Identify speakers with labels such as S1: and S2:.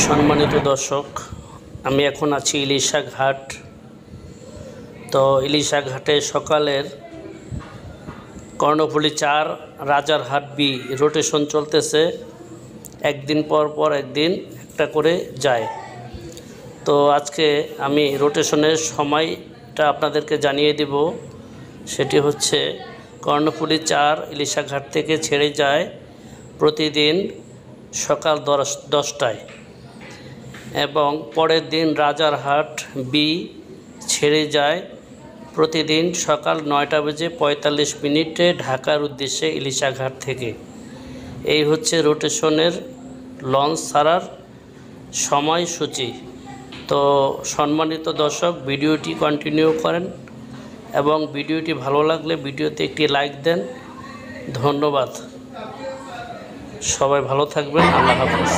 S1: সম্মানিত দর্শক, আমি এখন আছি ইলিশা ঘাট। তো ইলিশা ঘাটে সকালের কর্ণফুলী 4 রাজারহাট বি রোটেশন চলতেছে। একদিন পর পর একদিন একটা করে যায়। তো আজকে আমি রোটেশনের সময়টা আপনাদেরকে জানিয়ে দেব। সেটি হচ্ছে কর্ণফুলী 4 ইলিশা ঘাট থেকে ছেড়ে যায় প্রতিদিন সকাল 10টায়, এবং পরের দিন রাজারহাট বি ছেড়ে যায় প্রতিদিন সকাল 9:45 ঢাকার উদ্দেশ্যে ইলিশা ঘাট থেকে। এই হচ্ছে রোটেশনের লঞ্চ ছাড়ার সময়সূচি। তো সম্মানিত দর্শক, ভিডিওটি কন্টিনিউ করেন এবং ভিডিওটি ভালো লাগলে ভিডিওতে একটি লাইক দেন। ধন্যবাদ। সবাই ভালো থাকবেন। আল্লাহ হাফেজ।